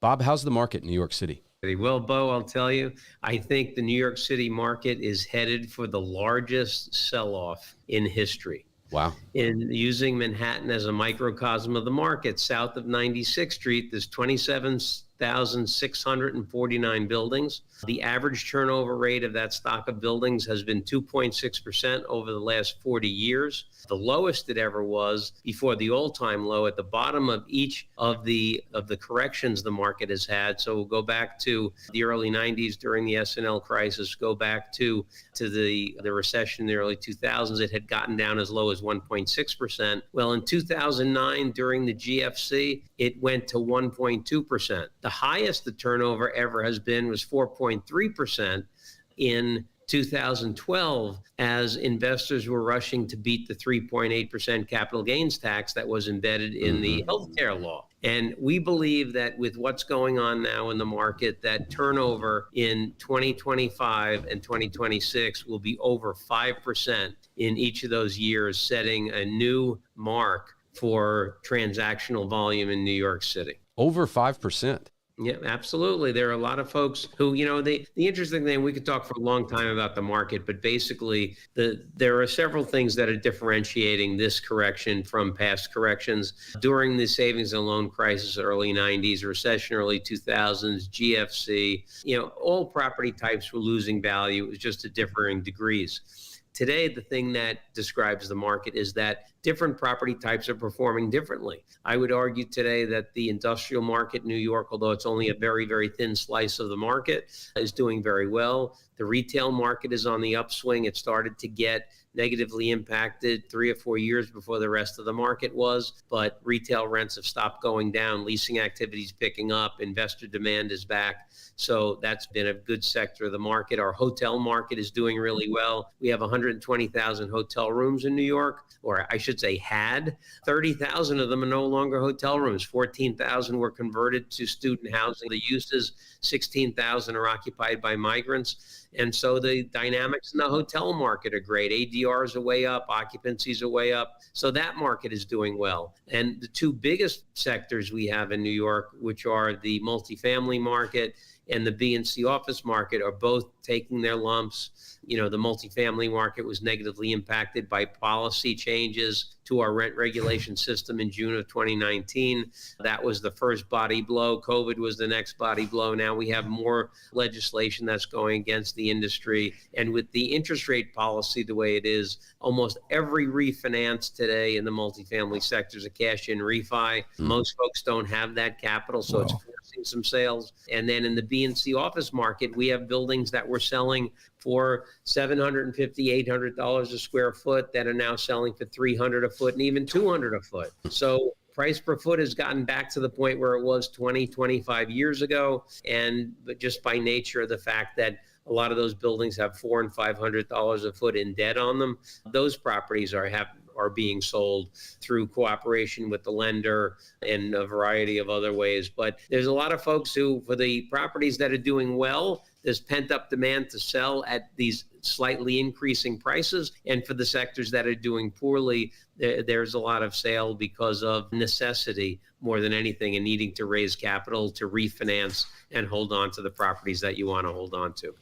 Bob, how's the market in New York City? Well, Bo, I'll tell you, I think the New York City market is headed for the largest sell-off in history. Wow. In using Manhattan as a microcosm of the market, south of 96th Street, there's 27,649 buildings. The average turnover rate of that stock of buildings has been 2.6% over the last 40 years. The lowest it ever was before the all-time low at the bottom of each of the corrections the market has had. So we'll go back to the early 90s during the S&L crisis, go back to the recession in the early 2000s. It had gotten down as low as 1.6%. Well, in 2009, during the GFC, it went to 1.2%. The highest the turnover ever has been was 4.3% in 2012, as investors were rushing to beat the 3.8% capital gains tax that was embedded in the healthcare law. And we believe that with what's going on now in the market, that turnover in 2025 and 2026 will be over 5% in each of those years, setting a new mark for transactional volume in New York City. Over 5%. Yeah, absolutely. There are a lot of folks who, the interesting thing, we could talk for a long time about the market, but basically there are several things that are differentiating this correction from past corrections. During the savings and loan crisis, early 90s, recession, early 2000s, GFC, all property types were losing value. It was just at differing degrees. Today, the thing that describes the market is that different property types are performing differently. I would argue today that the industrial market in New York, although it's only a very, very thin slice of the market, is doing very well. The retail market is on the upswing. It started to get negatively impacted 3 or 4 years before the rest of the market was, but retail rents have stopped going down, leasing activities picking up, investor demand is back. So that's been a good sector of the market. Our hotel market is doing really well. We have 120,000 hotel rooms in New York, or I should say had. 30,000 of them are no longer hotel rooms. 14,000 were converted to student housing. The uses, 16,000 are occupied by migrants. And so the dynamics in the hotel market are great. ADRs are way up, occupancies are way up. So that market is doing well. And the two biggest sectors we have in New York, which are the multifamily market and the B and C office market, are both taking their lumps. The multifamily market was negatively impacted by policy changes to our rent regulation system in June of 2019. That was the first body blow. COVID was the next body blow. Now we have more legislation that's going against the industry. And with the interest rate policy the way it is, almost every refinance today in the multifamily sector is a cash-in refi. Most folks don't have that capital, so it's forcing some sales. And then in the B and C office market, we have buildings that we're selling for $750, $800 a square foot that are now selling for $300 a foot and even $200 a foot. So price per foot has gotten back to the point where it was 20, 25 years ago. But just by nature of the fact that a lot of those buildings have $400 and $500 a foot in debt on them, those properties are being sold through cooperation with the lender and a variety of other ways. But there's a lot of folks who, for the properties that are doing well, there's pent-up demand to sell at these slightly increasing prices. And for the sectors that are doing poorly, there's a lot of sale because of necessity more than anything, and needing to raise capital to refinance and hold on to the properties that you want to hold on to.